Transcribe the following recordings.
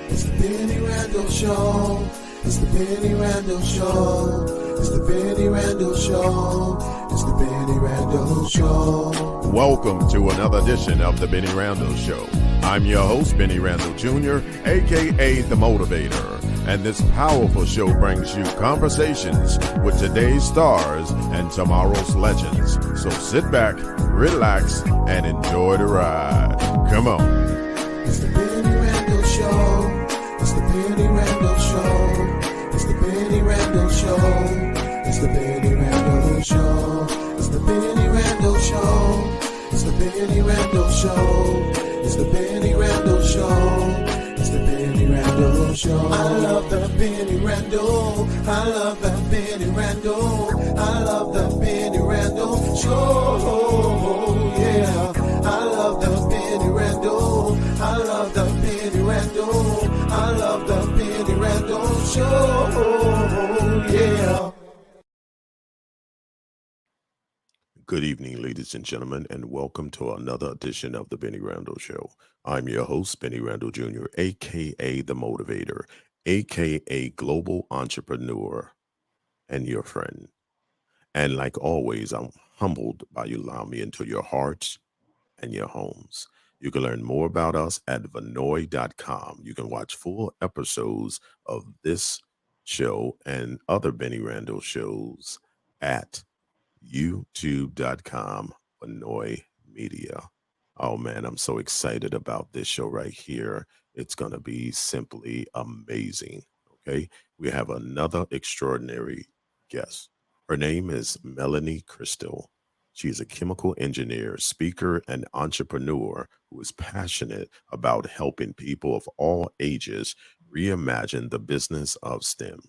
It's the Bennie Randall Show. It's the Bennie Randall Show. It's the Bennie Randall Show. It's the Bennie Randall Show. Welcome to another edition of the Bennie Randall Show. I'm your host, Bennie Randall Jr., a.k.a. The Motivator. And this powerful show brings you conversations with today's stars and tomorrow's legends. So sit back, relax, and enjoy the ride. Come on. It's the Bennie Randall Show. It's the Bennie Randall Show. It's the Bennie Randall Show. It's the Bennie Randall Show. It's the Bennie Randall Show. It's the Bennie Randall Show. It's the Bennie Randall Show. It's the Bennie Randall Show. I love the Bennie Randall. I love the Bennie Randall. I love the Bennie Randall Show. Yeah. I love the Bennie Randall. I love the Bennie Randall. I love the Bennie Randall Show. Yeah. Good evening, ladies and gentlemen, and welcome to another edition of the Bennie Randall Show. I'm your host, Bennie Randall Jr., a.k.a. The Motivator, a.k.a. Global Entrepreneur, and your friend. And like always, I'm humbled by you allowing me into your hearts and your homes. You can learn more about us at vanoy.com. You can watch full episodes of this show and other Bennie Randall shows at youtube.com Vanoy Media. Oh man, I'm so excited about this show right here. It's going to be simply amazing. Okay. We have another extraordinary guest. Her name is Melanie Krystle. She's a chemical engineer, speaker, and entrepreneur who is passionate about helping people of all ages reimagine the business of STEM.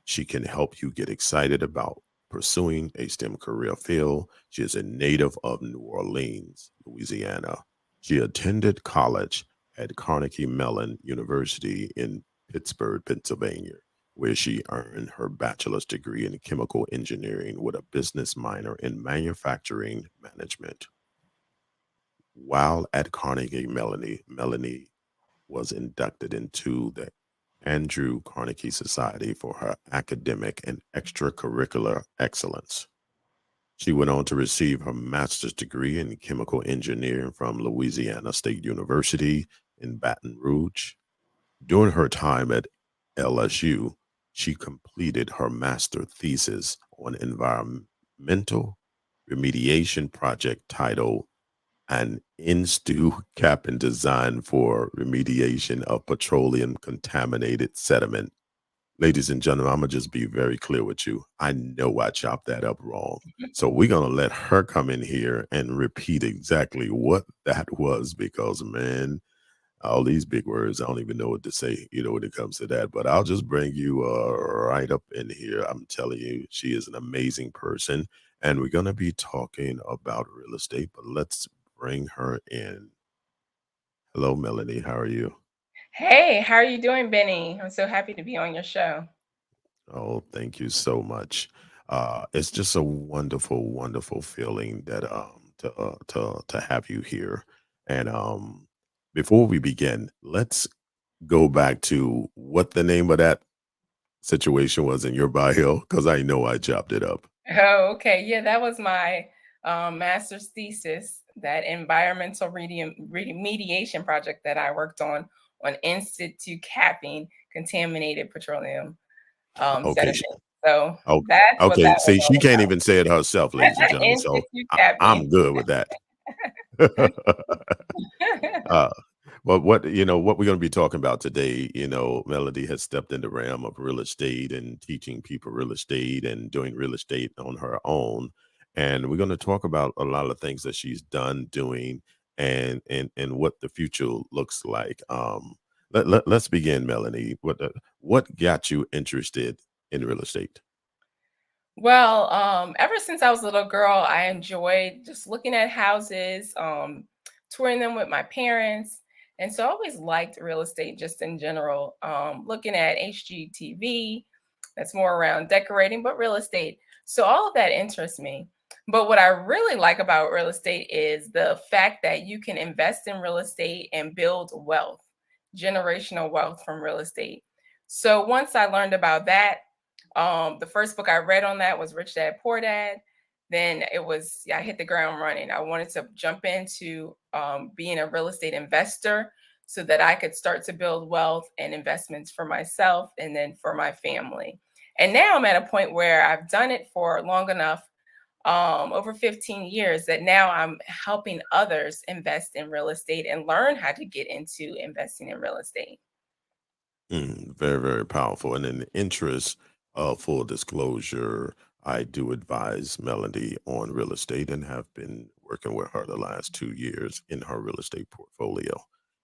She can help you get excited about pursuing a STEM career field. She is a native of New Orleans, Louisiana. She attended college at Carnegie Mellon University in Pittsburgh, Pennsylvania, where she earned her bachelor's degree in chemical engineering with a business minor in manufacturing management. While at Carnegie Mellon, Melanie was inducted into the Andrew Carnegie Society for her academic and extracurricular excellence. She went on to receive her master's degree in chemical engineering from Louisiana State University in Baton Rouge. During her time at LSU, she completed her master thesis on environmental remediation project titled An In-Stew Cap and Design for Remediation of Petroleum Contaminated Sediment. Ladies and gentlemen, I'm going to just be very clear with you. I know I chopped that up wrong. So we're going to let her come in here and repeat exactly what that was because, man, all these big words, I don't even know what to say, when it comes to that. But I'll just bring you right up in here. I'm telling you, she is an amazing person. And we're going to be talking about real estate, but let's bring her in. Hello, Melanie. How are you? Hey, how are you doing, Benny? I'm so happy to be on your show. Oh, thank you so much. It's just a wonderful, wonderful feeling that to have you here. And before we begin, let's go back to what the name of that situation was in your bio, because I know I chopped it up. Oh, okay. Yeah, that was my master's thesis, that environmental remediation project that I worked on in-situ capping contaminated petroleum Okay, sediment. So okay, that's what okay. that was See, she all can't even say it herself, ladies and about. gentlemen. So In-situ capping. I'm good with that. uh, well, what what we're going to be talking about today, Melody has stepped in the realm of real estate and teaching people real estate and doing real estate on her own. And we're going to talk about a lot of things that she's done doing and what the future looks like. Let's begin, Melanie. What got you interested in real estate? Well, ever since I was a little girl, I enjoyed just looking at houses, touring them with my parents. And so I always liked real estate just in general, looking at HGTV, that's more around decorating, but real estate. So all of that interests me. But what I really like about real estate is the fact that you can invest in real estate and build wealth. generational wealth from real estate. So once I learned about that, the first book I read on that was Rich Dad Poor Dad. Then it was, yeah, I hit the ground running. I wanted to jump into being a real estate investor so that I could start to build wealth and investments for myself and then for my family. And now I'm at a point where I've done it for long enough, over 15 years, that now I'm helping others invest in real estate and learn how to get into investing in real estate. Very, very powerful. And in the interest of full disclosure, I do advise Melody on real estate and have been working with her the last 2 years in her real estate portfolio.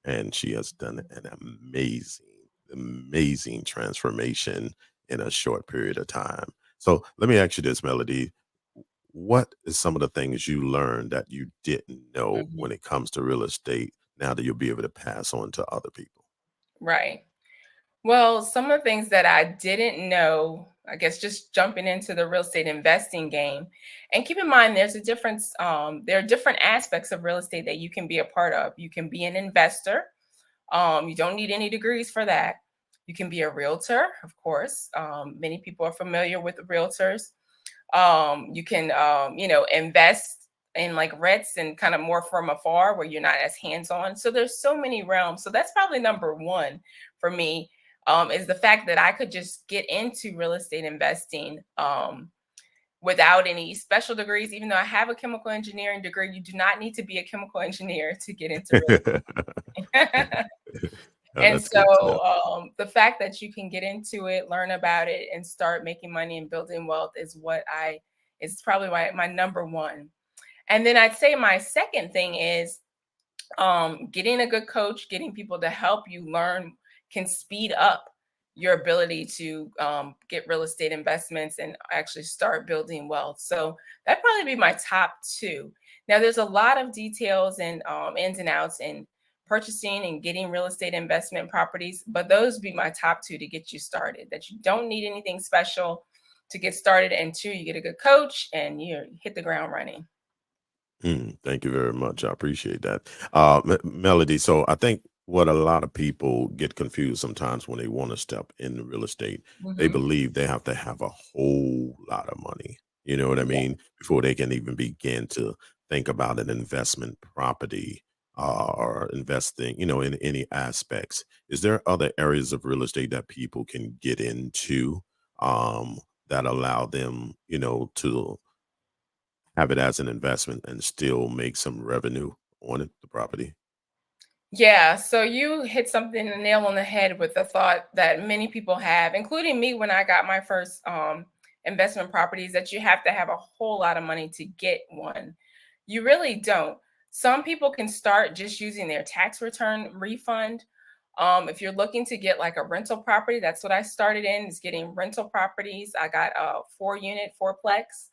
And she has done an amazing, amazing transformation in a short period of time. So let me ask you this, Melody. What is some of the things you learned that you didn't know Mhm. when it comes to real estate now that you'll be able to pass on to other people? Right. Well, some of the things that I didn't know, I guess just jumping into the real estate investing game. And keep in mind, there's a difference. There are different aspects of real estate that you can be a part of. You can be an investor. You don't need any degrees for that. You can be a realtor, of course. Many people are familiar with realtors. You can, invest in like REITs and kind of more from afar where you're not as hands on. So there's so many realms. So that's probably number one for me, is the fact that I could just get into real estate investing without any special degrees. Even though I have a chemical engineering degree, you do not need to be a chemical engineer to get into real estate. And That's good to know. so the fact that you can get into it, learn about it, and start making money and building wealth is probably my number one. And then I'd say my second thing is getting a good coach, getting people to help you learn can speed up your ability to get real estate investments and actually start building wealth. So that'd probably be my top two. Now, there's a lot of details and ins and outs in purchasing and getting real estate investment properties, but those would be my top two to get you started. That you don't need anything special to get started, and two, you get a good coach and you hit the ground running. Thank you very much. I appreciate that. Melody, so I think what a lot of people get confused sometimes when they want to step into real estate, they Hmm. believe they have to have a whole lot of money. You know what I Yeah. mean? Before they can even begin to think about an investment property or investing, in any aspects. Is there other areas of real estate that people can get into that allow them, to have it as an investment and still make some revenue on it, the property? Yeah, so you hit something, a nail on the head with the thought that many people have, including me when I got my first investment properties, that you have to have a whole lot of money to get one. You really don't. Some people can start just using their tax return refund. If you're looking to get like a rental property, that's what I started in, is getting rental properties. I got a 4 unit fourplex.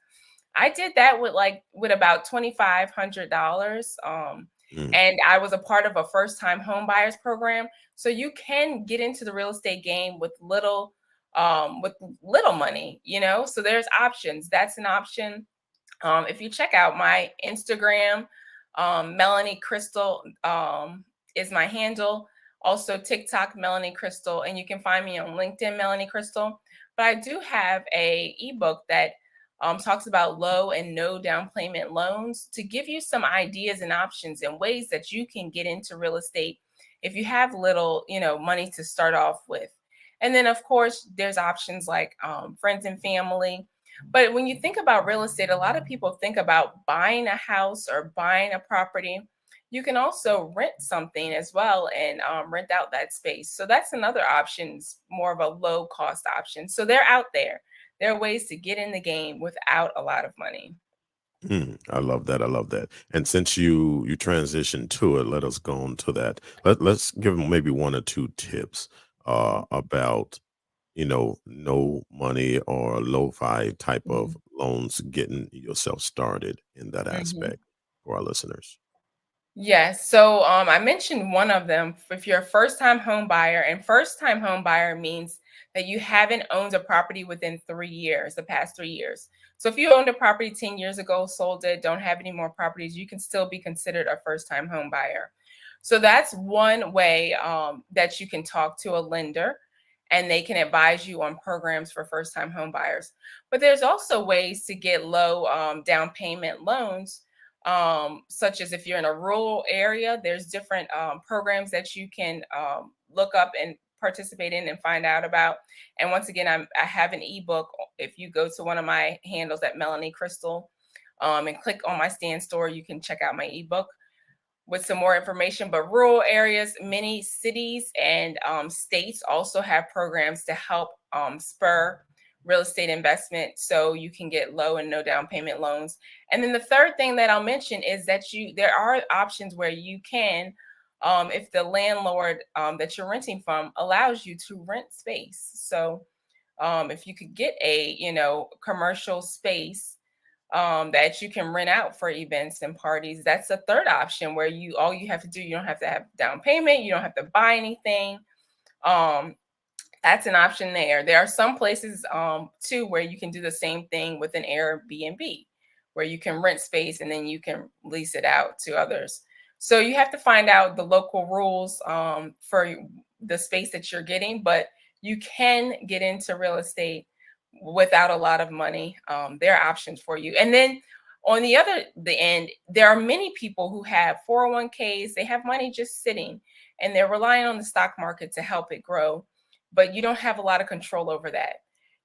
I did that with about $2,500. Mm, And I was a part of a first time home buyers program. So you can get into the real estate game with little money, you know. So there's options. That's an option. If you check out my Instagram, Melanie Krystle is my handle. Also TikTok, Melanie Krystle, and you can find me on LinkedIn, Melanie Krystle. But I do have a ebook that talks about low and no down payment loans to give you some ideas and options and ways that you can get into real estate if you have little, money to start off with. And then, of course, there's options like friends and family. But when you think about real estate, a lot of people think about buying a house or buying a property. You can also rent something as well and rent out that space. So that's another option, more of a low cost option. So they're out there. There are ways to get in the game without a lot of money. I love that. I love that. And since you transitioned to it, let us go on to that. Let's give them maybe one or two tips about no money or lo-fi type of Mhm. loans, getting yourself started in that Mhm. aspect for our listeners. Yes. So I mentioned one of them. If you're a first time home buyer, and first time home buyer means that you haven't owned a property within 3 years, the past 3 years. So if you owned a property 10 years ago, sold it, don't have any more properties, you can still be considered a first time home buyer. So that's one way that you can talk to a lender and they can advise you on programs for first time home buyers. But there's also ways to get low down payment loans, such as if you're in a rural area, there's different programs that you can look up and participate in and find out about. And once again, I have an ebook. If you go to one of my handles at Melanie Krystle and click on my stand store, you can check out my ebook with some more information. But rural areas, many cities and states also have programs to help spur real estate investment so you can get low and no down payment loans. And then the third thing that I'll mention is that there are options where you can, if the landlord that you're renting from allows you to rent space. So if you could get a commercial space that you can rent out for events and parties. That's a third option where all you have to do, you don't have to have down payment, you don't have to buy anything. Um, that's an option there. There are some places too where you can do the same thing with an Airbnb, where you can rent space and then you can lease it out to others. So you have to find out the local rules for the space that you're getting, but you can get into real estate without a lot of money. There are options for you. And then on the end, there are many people who have 401ks. They have money just sitting and they're relying on the stock market to help it grow, but you don't have a lot of control over that.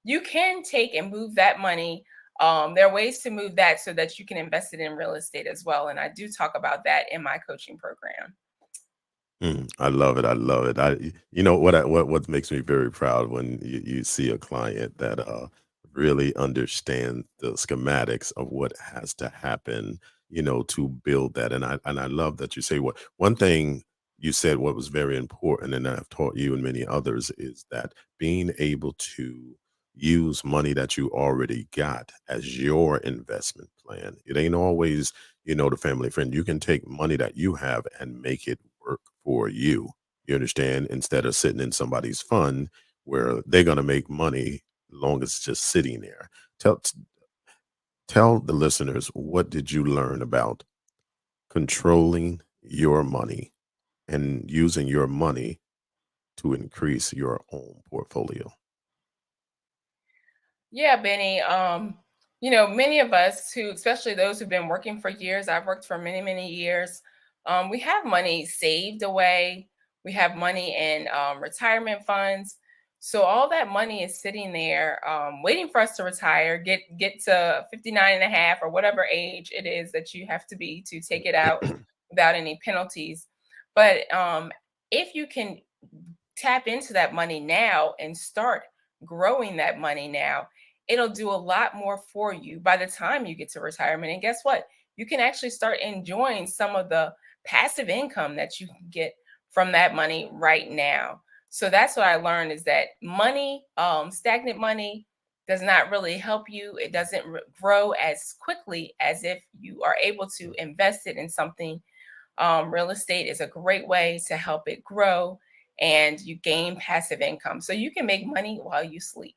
You can take and move that money. There are ways to move that so that you can invest it in real estate as well. And I do talk about that in my coaching program. I love it. I love it. You know what makes me very proud when you see a client that really understand the schematics of what has to happen, to build that. And I love that you say what one thing you said what was very important, and I've taught you and many others is that being able to use money that you already got as your investment plan. It ain't always, the family friend. You can take money that you have and make it work for you. You understand? Instead of sitting in somebody's fund where they're going to make money long as it's just sitting there. Tell tell the listeners, what did you learn about controlling your money and using your money to increase your own portfolio? Yeah, Benny. Many of us who, especially those who've been working for years, I've worked for many, many years. We have money saved away. We have money in retirement funds. So all that money is sitting there, waiting for us to retire, get to 59 and a half or whatever age it is that you have to be to take it out without any penalties. But if you can tap into that money now and start growing that money now, it'll do a lot more for you by the time you get to retirement. And guess what? You can actually start enjoying some of the passive income that you can get from that money right now. So that's what I learned is that money, stagnant money, does not really help you. It doesn't grow as quickly as if you are able to invest it in something. Real estate is a great way to help it grow and you gain passive income. So you can make money while you sleep.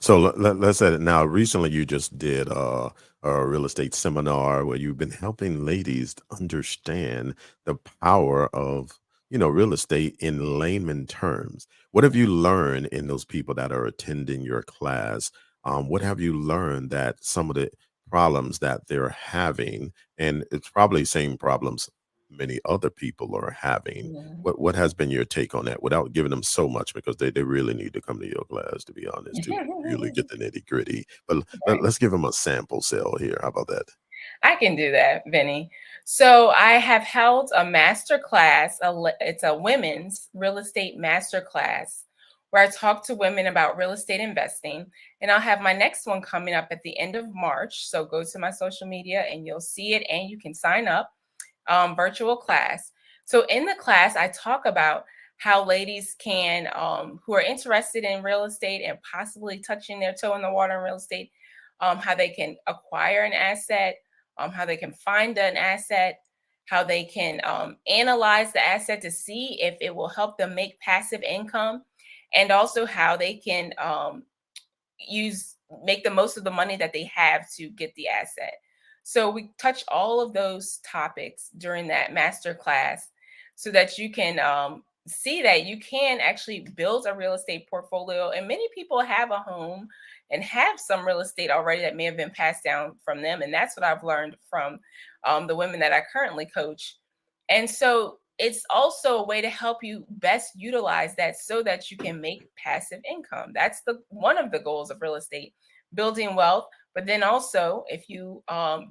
So let's say that now. Recently, you just did a real estate seminar where you've been helping ladies to understand the power of real estate in layman terms. What have you learned in those people that are attending your class? What have you learned that some of the problems that they're having, and it's probably same problems many other people are having. Yeah. What has been your take on that without giving them so much because they really need to come to your class to be honest to really get the nitty gritty. But Right. let's give them a sample sale here. How about that? I can do that, Vinny. So I have held a master class. It's a women's real estate master class where I talk to women about real estate investing. And I'll have my next one coming up at the end of March. So go to my social media and you'll see it and you can sign up. Virtual class. So in the class, I talk about how ladies can, who are interested in real estate and possibly touching their toe in the water in real estate, how they can acquire an asset, how they can find an asset, how they can analyze the asset to see if it will help them make passive income, and also how they can use make the most of the money that they have to get the asset. So we touch all of those topics during that master class. so that you can see that you can actually build a real estate portfolio. And many people have a home and have some real estate already that may have been passed down from them. And that's what I've learned from the women that I currently coach. And so it's also a way to help you best utilize that so that you can make passive income. That's the one of the goals of real estate, building wealth. But then also, if you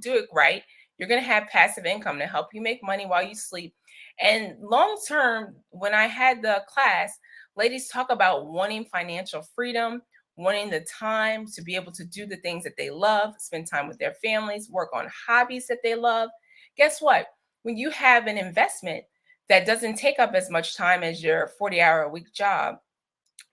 do it right, you're going to have passive income to help you make money while you sleep. And long term, when I had the class, ladies talk about wanting financial freedom, wanting the time to be able to do the things that they love, spend time with their families, work on hobbies that they love. Guess what? When you have an investment that doesn't take up as much time as your 40-hour-a-week job,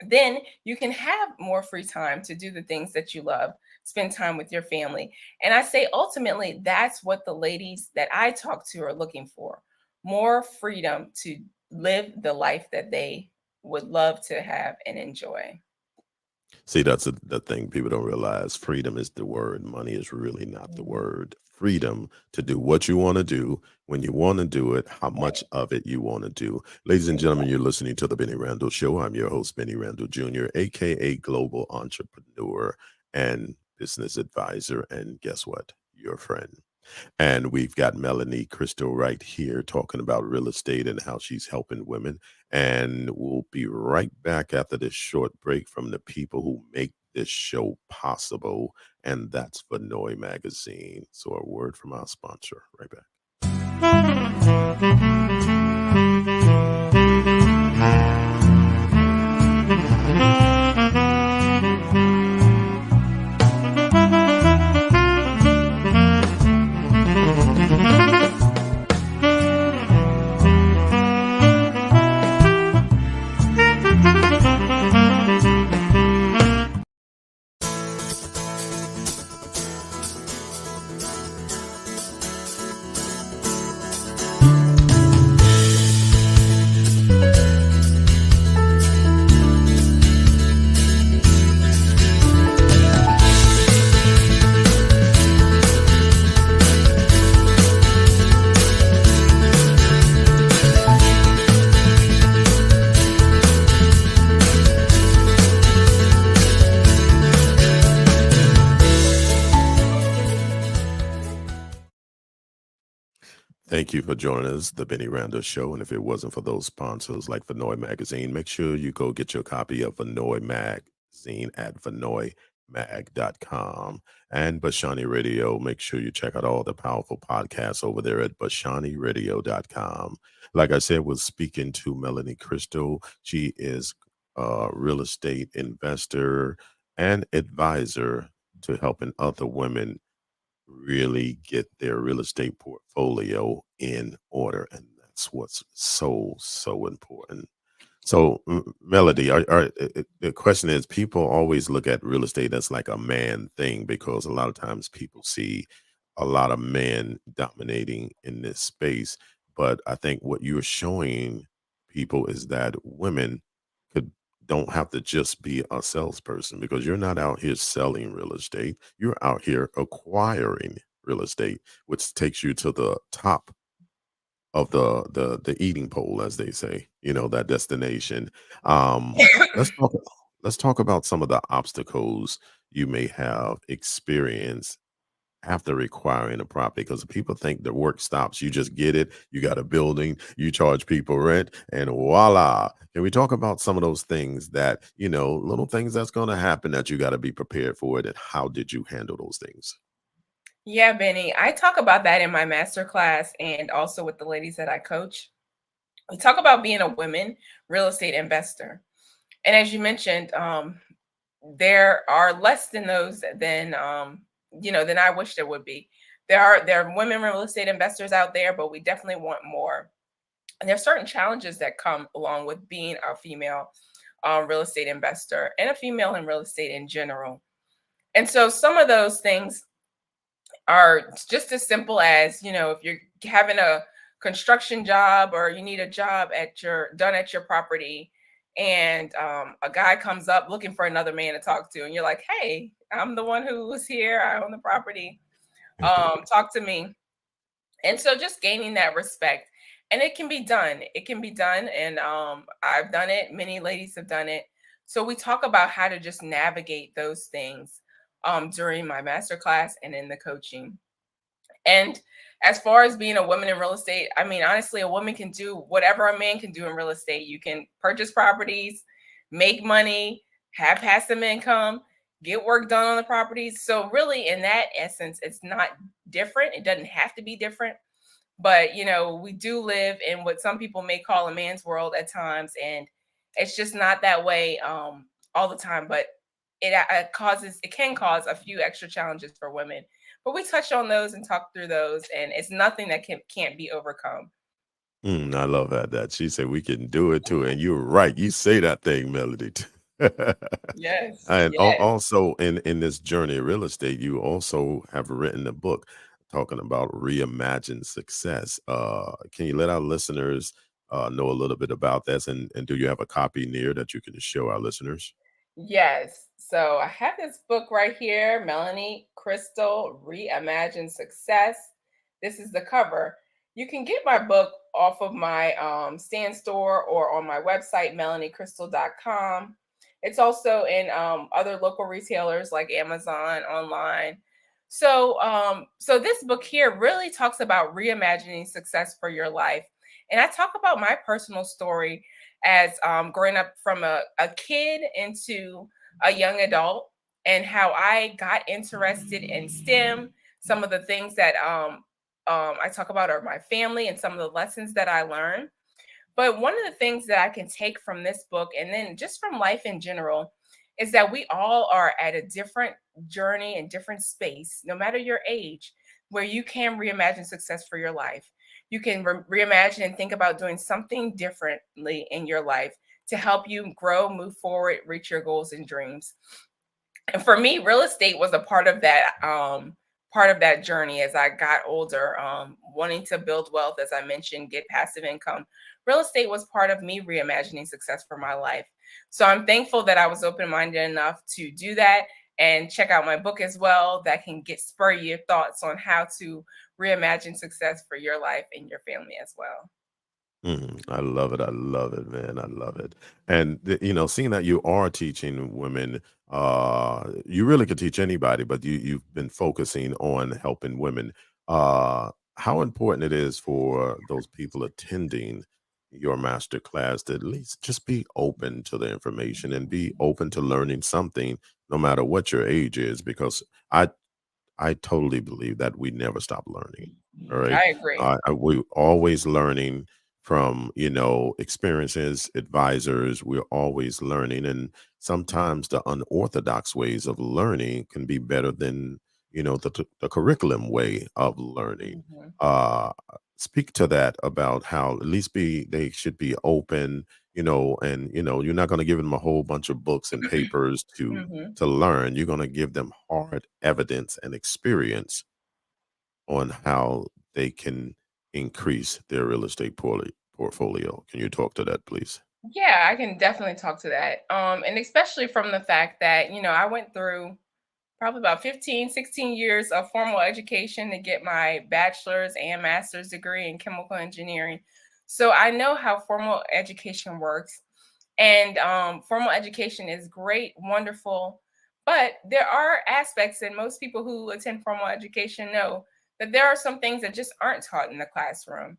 then you can have more free time to do the things that you love, spend time with your family. And I say ultimately, that's what the ladies that I talk to are looking for: more freedom to live the life that they would love to have and enjoy. See, that's the thing people don't realize. Freedom is the word. Money is really not the Mhm. word. Freedom to do what you want to do when you want to do it, how much Right. of it you want to do. Ladies and gentlemen, you're Exactly. listening to the Benny Randall Show. I'm your host, Benny Randall Jr., aka Global Entrepreneur and Business Advisor. And guess what? Your friend. And we've got Melanie Krystle right here talking about real estate and how she's helping women. And we'll be right back after this short break from the people who make this show possible. And that's Vanoy Magazine. So, a word from our sponsor. Right back. Thank you for joining us, the Benny Randall Show. And if it wasn't for those sponsors like Vanoy Magazine, make sure you go get your copy of Vanoy Magazine at vanoymag.com. And Bashani Radio, make sure you check out all the powerful podcasts over there at bashaniradio.com. Like I said, we're speaking to Melanie Krystle. She is a real estate investor and advisor to helping other women really get their real estate portfolio in order. And that's what's so important. So, Melody, the question is, people always look at real estate as like a man thing because a lot of times people see a lot of men dominating in this space. But I think what you're showing people is that women could don't have to just be a salesperson because you're not out here selling real estate. You're out here acquiring real estate, which takes you to the top of the eating pole, as they say, that destination. Um, let's talk let's talk about some of the obstacles you may have experienced after acquiring a property because people think the work stops. You just get it, you got a building, you charge people rent, and voila. Can we talk about some of those things that, little things that's going to happen that you got to be prepared for it? And how did you handle those things? Yeah, Benny. I talk about that in my master class and also with the ladies that I coach. We talk about being a women real estate investor. And as you mentioned, there are less than those than I wish there would be. There are women real estate investors out there, but we definitely want more. And there's certain challenges that come along with being a female real estate investor and a female in real estate in general. And so some of those things are just as simple as, if you're having a construction job or you need a job done at your property, and a guy comes up looking for another man to talk to, and you're like, hey, I'm the one who was here, I own the property, talk to me. And so just gaining that respect. And it can be done. It can be done. And I've done it. Many ladies have done it. So we talk about how to just navigate those things during my master class and in the coaching. And as far as being a woman in real estate, I mean, honestly, a woman can do whatever a man can do in real estate. You can purchase properties, make money, have passive income, get work done on the properties. So, really, in that essence, it's not different. It doesn't have to be different. But, we do live in what some people may call a man's world at times. And it's just not that way all the time. But it can cause a few extra challenges for women, but we touch on those and talk through those, and it's nothing that can't be overcome. I love that. She said we can do it too, and you're right. You say that thing, Melody. Yes, And yes, also in this journey of real estate, you also have written a book talking about reimagine success. Can you let our listeners know a little bit about this, and do you have a copy near that you can show our listeners? yes. So I have this book right here, Melanie Krystle, Reimagine Success. This is the cover. You can get my book off of my stand store or on my website, melaniekrystle.com. It's also in other local retailers like Amazon online. So this book here really talks about reimagining success for your life. And I talk about my personal story as growing up from a kid into a young adult, and how I got interested in STEM. Some of the things that I talk about are my family and some of the lessons that I learned. But one of the things that I can take from this book, and then just from life in general, is that we all are at a different journey and different space, no matter your age, where you can reimagine success for your life. You can reimagine and think about doing something differently in your life to help you grow, move forward, reach your goals and dreams. And for me, real estate was a part of that journey as I got older, wanting to build wealth, as I mentioned, get passive income. Real estate was part of me reimagining success for my life. So I'm thankful that I was open-minded enough to do that, and check out my book as well that can get spur your thoughts on how to reimagine success for your life and your family as well. I love it. I love it, man. I love it. And seeing that you are teaching women, you really could teach anybody, but you've been focusing on helping women. How important it is for those people attending your master class to at least just be open to the information and be open to learning something, no matter what your age is, because I I totally believe that we never stop learning. All right. I agree. We always learning from, experiences, advisors. We're always learning. And sometimes the unorthodox ways of learning can be better than, the curriculum way of learning. Mhm. Uh, Speak to that about how at least they should be open, and, you're not going to give them a whole bunch of books and papers Mhm. to learn. You're going to give them hard evidence and experience on how they can increase their real estate portfolio. Can you talk to that, please? Yeah, I can definitely talk to that. And especially from the fact that, I went through probably about 15, 16 years of formal education to get my bachelor's and master's degree in chemical engineering. So I know how formal education works. And formal education is great, wonderful. But there are aspects, and most people who attend formal education know that there are some things that just aren't taught in the classroom.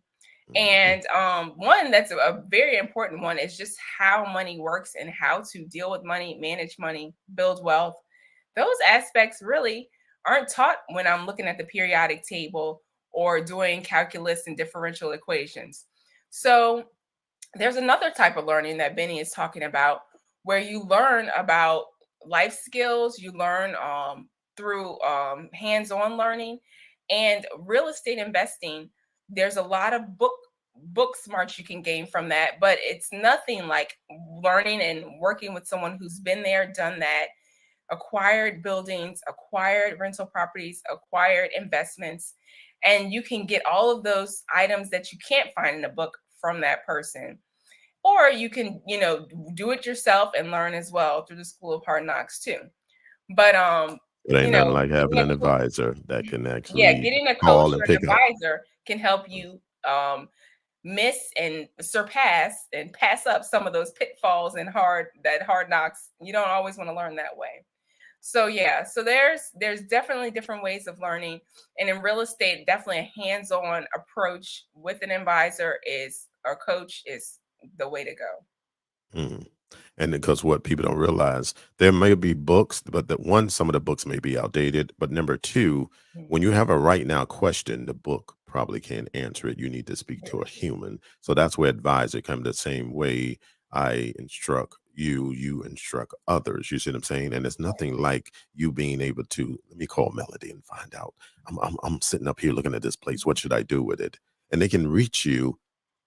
Mhm. And one that's a very important one is just how money works and how to deal with money, manage money, build wealth. Those aspects really aren't taught when I'm looking at the periodic table or doing calculus and differential equations. So there's another type of learning that Benny is talking about, where you learn about life skills, you learn through hands-on learning and real estate investing. There's a lot of book smarts you can gain from that, but it's nothing like learning and working with someone who's been there, done that, acquired buildings, acquired rental properties, acquired investments, and you can get all of those items that you can't find in a book from that person. Or you can, do it yourself and learn as well through the School of Hard Knocks too. But It ain't nothing like having getting an a coach, advisor that can yeah, actually getting a coach call and or an pick up. advisor can help you miss and surpass and pass up some of those pitfalls and hard knocks. You don't always want to learn that way. So yeah, so there's definitely different ways of learning, and in real estate, definitely a hands-on approach with an advisor is or coach is the way to go. Mhm. And because what people don't realize, there may be books, but the one, some of the books may be outdated. But number two, when you Mhm. have a right now question, the book probably can't answer it. You need to speak to a human. So that's where advisor come the same way I instruct you, you instruct others. You see what I'm saying? And it's nothing like you being able to, let me call Melody and find out. I'm sitting up here looking at this place. What should I do with it? And they can reach you,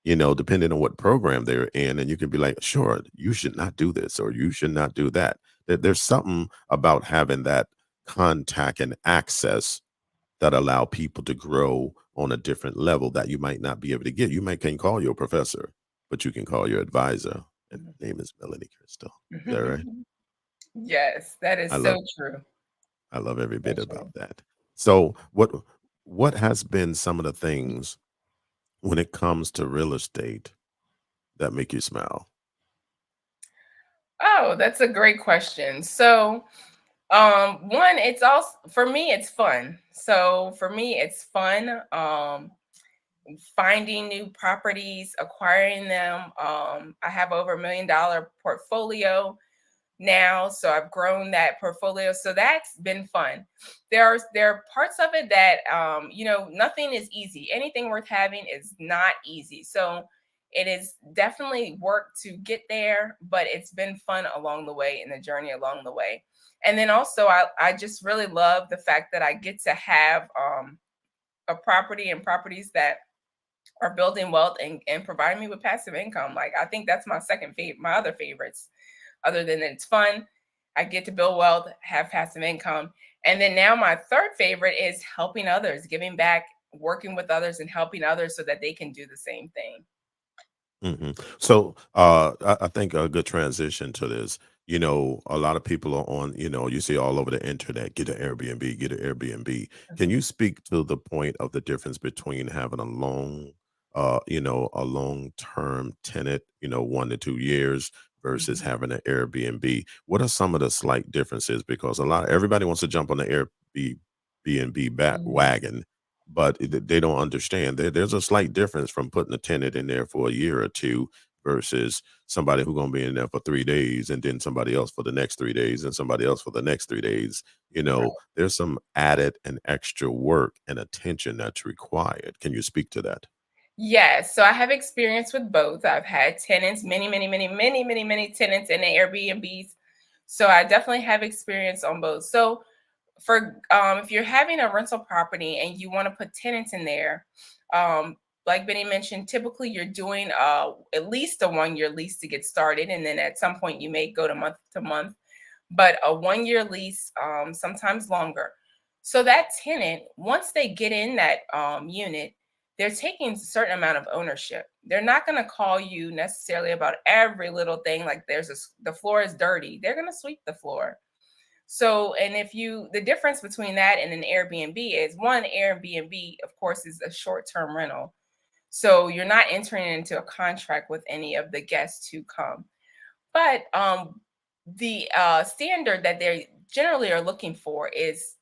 depending on what program they're in, and you can be like, sure, you should not do this or you should not do that. There's something about having that contact and access that allow people to grow on a different level that you might not be able to get. You might can call your professor, but you can call your advisor. And her name is Melanie Krystle. Is that right? Yes, that I is love so true. I love every So bit about true. that. So what has been some of the things when it comes to real estate that make you smile? Oh, that's a great question. So, one, it's also for me, it's fun. So for me, it's fun. Finding new properties, acquiring them. I have over $1 million portfolio now, so I've grown that portfolio, so that's been fun. There are parts of it that nothing is easy. Anything worth having is not easy, so it is definitely work to get there, but it's been fun along the way, in the journey along the way. And then also I just really love the fact that I get to have a property and properties that are building wealth and providing me with passive income. Like, I think that's my second favorite, my other favorites, other than it's fun. I get to build wealth, have passive income. And then now my third favorite is helping others, giving back, working with others and helping others so that they can do the same thing. So I think a good transition to this. A lot of people are on. You see all over the internet, get an Airbnb, get an Airbnb. Can Mhm. you speak to the point of the difference between having a long term tenant, 1 to 2 years, versus Mhm. having an Airbnb? What are some of the slight differences? Because everybody wants to jump on the Airbnb bat Mhm. wagon, but they don't understand. There's a slight difference from putting a tenant in there for a year or two versus somebody who's going to be in there for 3 days and then somebody else for the next 3 days and somebody else for the next 3 days. There's some added and extra work and attention that's required. Can you speak to that? Yes, so I have experience with both. I've had tenants, many, many, many, many, many, many tenants in the Airbnbs. So I definitely have experience on both. So for if you're having a rental property and you want to put tenants in there, um, like Benny mentioned, typically you're doing at least a 1 year lease to get started, and then at some point you may go to month, but a 1 year lease, sometimes longer. So that tenant, once they get in that unit, they're taking a certain amount of ownership. They're not going to call you necessarily about every little thing, like the floor is dirty. They're going to sweep the floor. So, and the difference between that and an Airbnb is, one, Airbnb, of course, is a short term rental. So you're not entering into a contract with any of the guests who come. But the standard that they generally are looking for is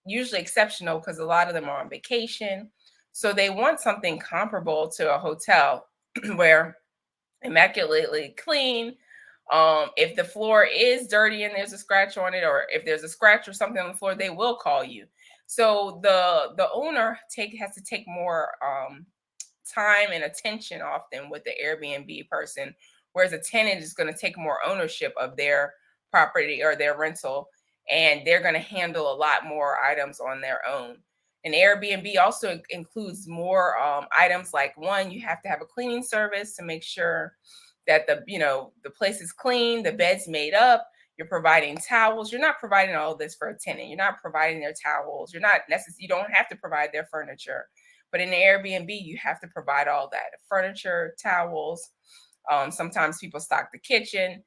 usually exceptional because a lot of them are on vacation. So they want something comparable to a hotel where immaculately clean. If the floor is dirty and there's a scratch on it, or if there's a scratch or something on the floor, they will call you. So the owner has to take more time and attention often with the Airbnb person, whereas a tenant is going to take more ownership of their property or their rental, and they're going to handle a lot more items on their own. An Airbnb also includes more items, like, one, you have to have a cleaning service to make sure that the place is clean, the bed's made up. You're providing towels. You're not providing all of this for a tenant. You're not providing their towels. You don't have to provide their furniture. But in the Airbnb, you have to provide all that: furniture, towels. Sometimes people stock the kitchen,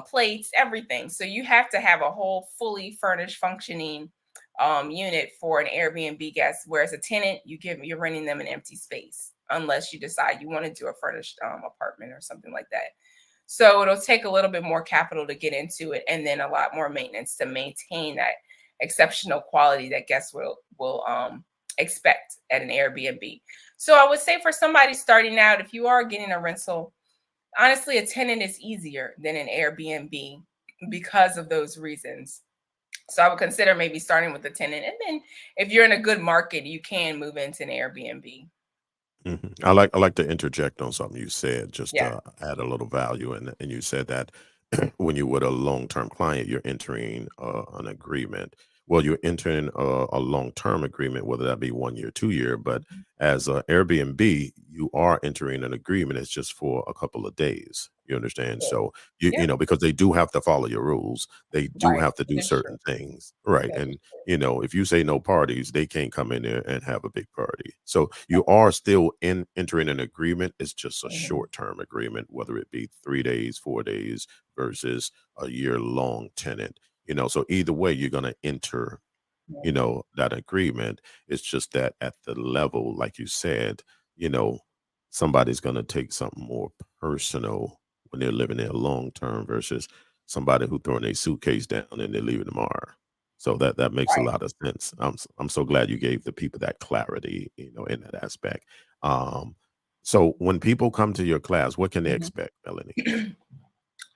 plates, everything. So you have to have a whole fully furnished, functioning unit for an Airbnb guest. Whereas a tenant, you're renting them an empty space. unless you decide you want to do a furnished apartment or something like that. So it'll take a little bit more capital to get into it, and then a lot more maintenance to maintain that exceptional quality that guests will expect at an Airbnb. So I would say for somebody starting out, if you are getting a rental, honestly, a tenant is easier than an Airbnb because of those reasons. So I would consider maybe starting with a tenant, and then if you're in a good market, you can move into an Airbnb. I like to interject on something you said, just Yeah. to add a little value. And you said that when you're with a long-term client, you're entering an agreement. Well, you're entering a long-term agreement, whether that be 1 year, 2 year. But as a Airbnb, you are entering an agreement. It's just for a couple of days. You understand? Yeah. So you know, because they do have to follow your rules. They do Right. have to That do is true. certain things, right? That is And if you say no parties, they can't come in there and have a big party. So you are still entering an agreement. It's just a true. Mhm. short term agreement, whether it be 3 days, 4 days versus a year long tenant. So either way, you're going to enter Mhm. that agreement. It's just that at the level, like you said, you know, somebody's going to take something more personal when they're living there long term versus somebody who throwing a suitcase down and they're leaving tomorrow. So that makes a Right. lot of sense. I'm so glad you gave the people that clarity, in that aspect. Um, so when people come to your class, what can they Mhm. expect, Melanie?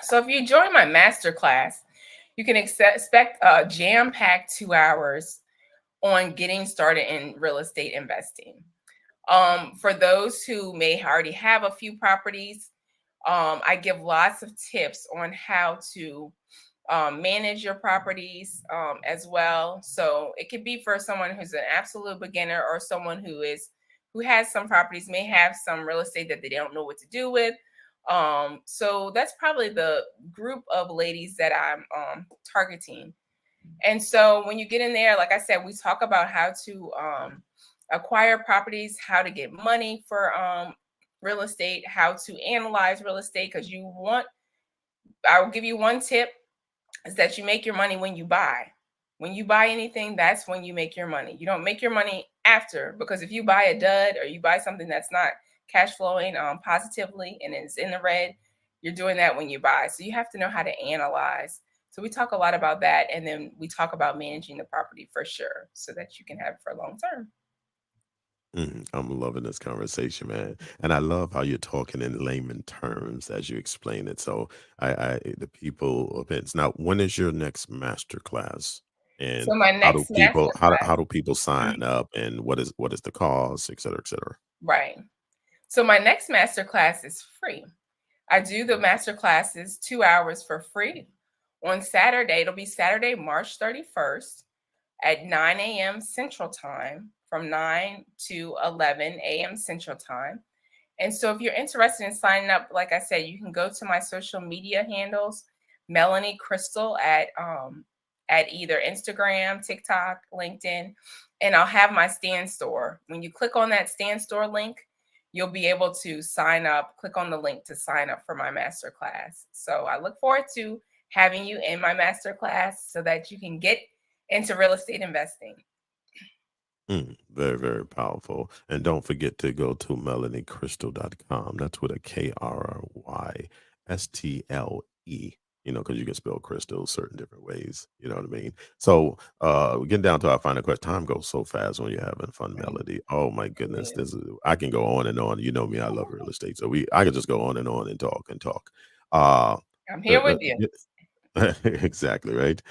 So if you join my master class, you can expect a jam-packed 2 hours on getting started in real estate investing. For those who may already have a few properties, I give lots of tips on how to manage your properties as well. So it could be for someone who's an absolute beginner, or someone who has some properties, may have some real estate that they don't know what to do with. So that's probably the group of ladies that I'm targeting. And so when you get in there, like I said, we talk about how to acquire properties, how to get money for real estate, how to analyze real estate. Because I will give you one tip, is that you make your money when you buy. When you buy anything, that's when you make your money. You don't make your money after, because if you buy a dud or you buy something that's not cash flowing positively and it's in the red, you're doing that when you buy. So you have to know how to analyze. So we talk a lot about that, and then we talk about managing the property for sure, so that you can have it for long term. I'm loving this conversation, man, and I love how you're talking in layman terms as you explain it. So, the people events. Now, when is your next master class, and So my how do next people master sign class, up, and what is the cost, et cetera, et cetera? right. So my next master class is free. I do the master classes 2 hours for free on Saturday. It'll be Saturday, March 31st at 9 a.m. Central Time, from 9 to 11 a.m. Central Time. And so if you're interested in signing up, like I said, you can go to my social media handles, Melanie Krystle at either Instagram, TikTok, LinkedIn, and I'll have my stand store. When you click on that stand store link, you'll be able to sign up, click on the link to sign up for my master class. So I look forward to having you in my master class so that you can get into real estate investing. Very, very powerful. And don't forget to go to melaniekrystle.com. That's with a Krystle, because you can spell crystal certain different ways. You know what I mean? So, we're getting down to our final question. Time goes so fast when you're having fun, Right. Melody. Oh my goodness. Yeah. I can go on and on. You know me, I love real estate. So I can just go on and talk and talk. Uh, I'm the, here with you. exactly, right.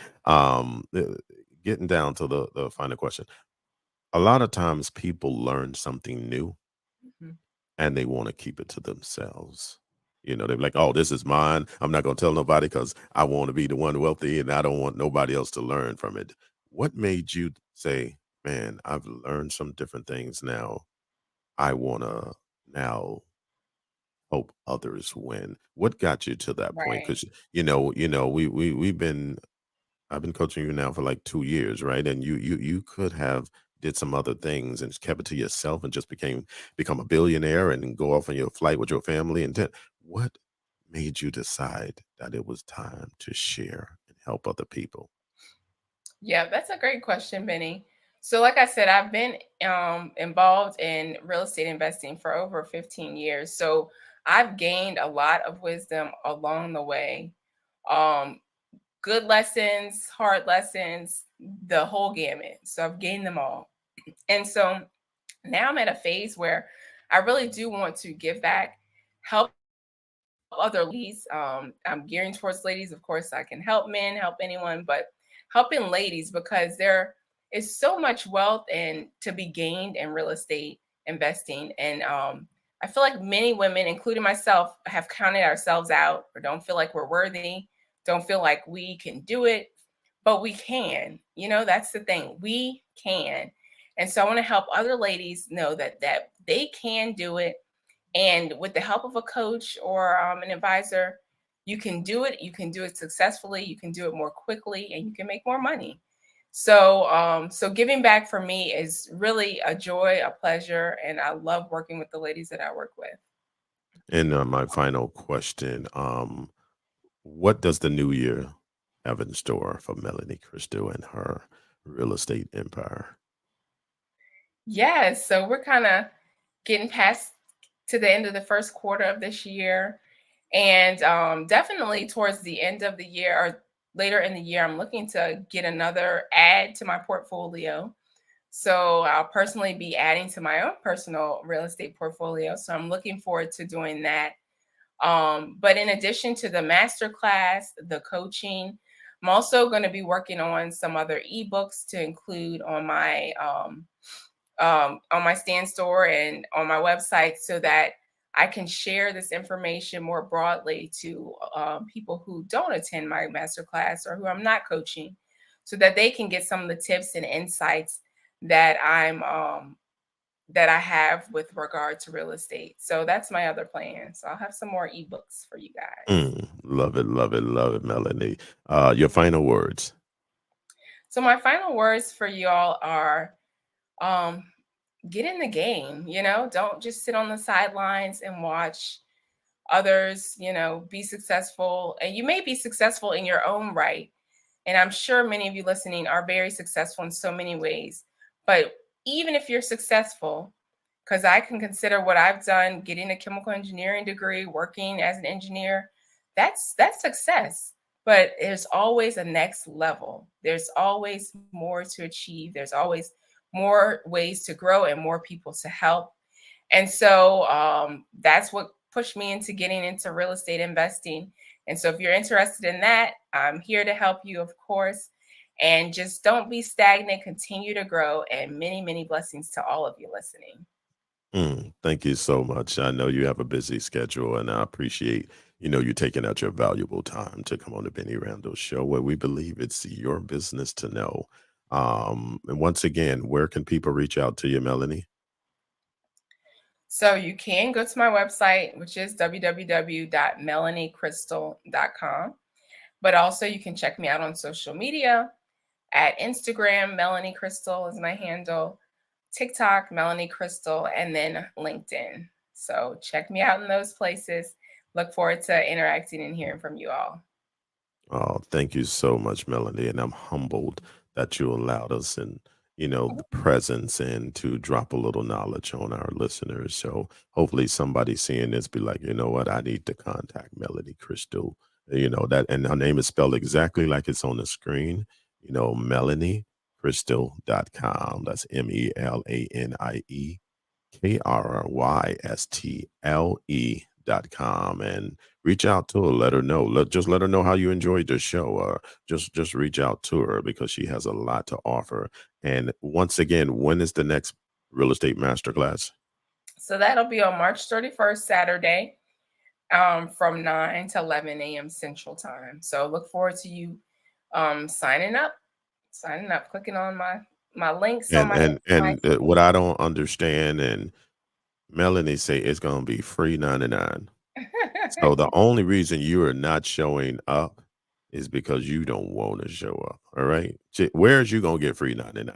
Getting down to the final question. A lot of times people learn something new Mhm. and they want to keep it to themselves. They're like, oh, this is mine. I'm not going to tell nobody because I want to be the one wealthy and I don't want nobody else to learn from it. What made you say, man, I've learned some different things now. I want to now help others win. What got you to that point? Right. Because, we've been I've been coaching you now for like 2 years, right? And you could have did some other things and kept it to yourself and just become a billionaire and go off on your flight with your family. And what made you decide that it was time to share and help other people? Yeah, that's a great question, Benny. So, like I said, I've been involved in real estate investing for over 15 years. So, I've gained a lot of wisdom along the way. Um, Good lessons, hard lessons, the whole gamut. So, I've gained them all. And so now I'm at a phase where I really do want to give back, help other ladies. I'm gearing towards ladies. Of course, I can help men, help anyone, but helping ladies because there is so much wealth and to be gained in real estate investing. And I feel like many women, including myself, have counted ourselves out or don't feel like we're worthy, don't feel like we can do it, but we can. That's the thing. We can. And so I want to help other ladies know that they can do it, and with the help of a coach or an advisor, you can do it. You can do it successfully. You can do it more quickly, and you can make more money. So giving back for me is really a joy, a pleasure, and I love working with the ladies that I work with. And my final question: what does the new year have in store for Melanie Krystle and her real estate empire? Yes, so we're kind of getting past to the end of the first quarter of this year. And definitely towards the end of the year or later in the year, I'm looking to get another add to my portfolio. So I'll personally be adding to my own personal real estate portfolio. So I'm looking forward to doing that. But in addition to the master class, the coaching, I'm also going to be working on some other ebooks to include on my stand store and on my website so that I can share this information more broadly to people who don't attend my masterclass or who I'm not coaching, so that they can get some of the tips and insights that I have with regard to real estate. So that's my other plan. So I'll have some more ebooks for you guys. Love it, Melanie. Your final words. So my final words for you all are um, get in the game. Don't just sit on the sidelines and watch others, be successful. And you may be successful in your own right. And I'm sure many of you listening are very successful in so many ways. But even if you're successful, because I can consider what I've done, getting a chemical engineering degree, working as an engineer, that's success. But there's always a next level. There's always more to achieve. There's always more ways to grow and more people to help. And so that's what pushed me into getting into real estate investing. And so if you're interested in that, I'm here to help you, of course. And just don't be stagnant, continue to grow, and many, many blessings to all of you listening. Thank you so much. I know you have a busy schedule, and I appreciate you taking out your valuable time to come on the Benny Randall Show, where we believe it's your business to know. And once again, where can people reach out to you, Melanie? So you can go to my website, which is www.melaniekrystle.com. But also you can check me out on social media at Instagram. Melanie Krystle is my handle, TikTok, Melanie Krystle, and then LinkedIn. So check me out in those places. Look forward to interacting and hearing from you all. Oh, thank you so much, Melanie. And I'm humbled that you allowed us and, the presence and to drop a little knowledge on our listeners. So hopefully somebody seeing this be like, you know what, I need to contact Melanie Krystle. That, and her name is spelled exactly like it's on the screen, MelanieKrystle.com. That's MelanieKrystle.com, and reach out to her, let her know, just let her know how you enjoyed the show, or just reach out to her because she has a lot to offer. And once again, when is the next real estate masterclass? So that'll be on March 31st, Saturday, from 9 to 11 a.m. Central Time. So look forward to you signing up, clicking on my links on And my what I don't understand, and Melanie say it's gonna be free 99. So the only reason you are not showing up is because you don't want to show up. All right. Where's you gonna get free 99? You know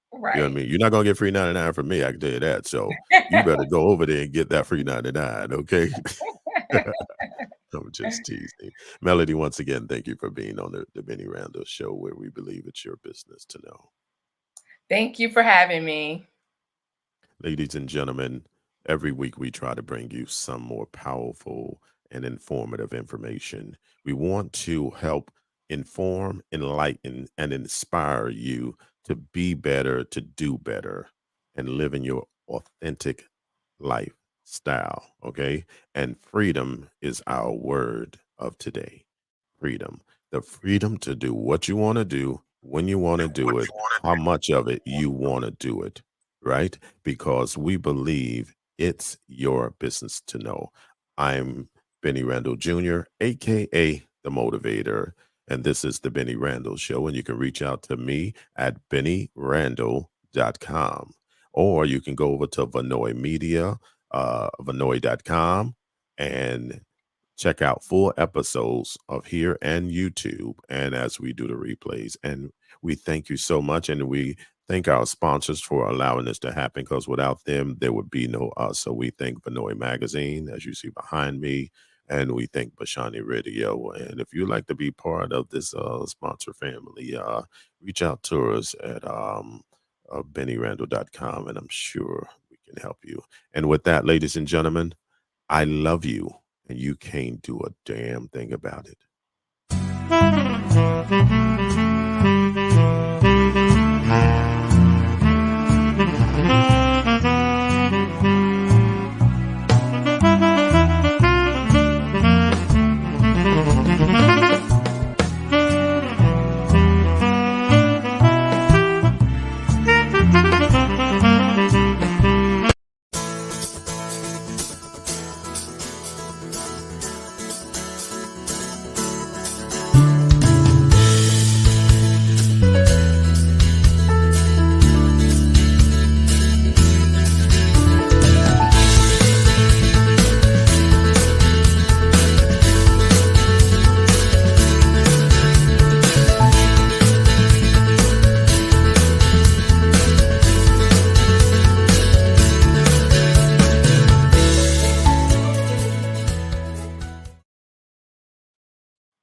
what I Right. mean? You're not gonna get free 99 from me, I can tell you that. So you better go over there and get that free 99, okay? I'm just teasing. Melody, once again, thank you for being on the Benny Randall Show, where we believe it's your business to know. Thank you for having me. Ladies and gentlemen, every week we try to bring you some more powerful and informative information. We want to help inform, enlighten, and inspire you to be better, to do better, and live in your authentic lifestyle. Okay. And freedom is our word of today. Freedom. The freedom to do what you want to do, when you want to do it, how much of it you want to do it, right? Because we believe it's your business to know. I'm Benny Randall Jr., aka the Motivator, and this is the Benny Randall Show. And you can reach out to me at bennyrandall.com, or you can go over to Vanoy Media, vanoy.com, and check out full episodes of here and YouTube, and as we do the replays. And we thank you so much, and we thank our sponsors for allowing this to happen, because without them, there would be no us. So we thank Vanoy Magazine, as you see behind me, and we thank Bashani Radio. And if you'd like to be part of this sponsor family, reach out to us at bennyrandall.com, and I'm sure we can help you. And with that, ladies and gentlemen, I love you, and you can't do a damn thing about it.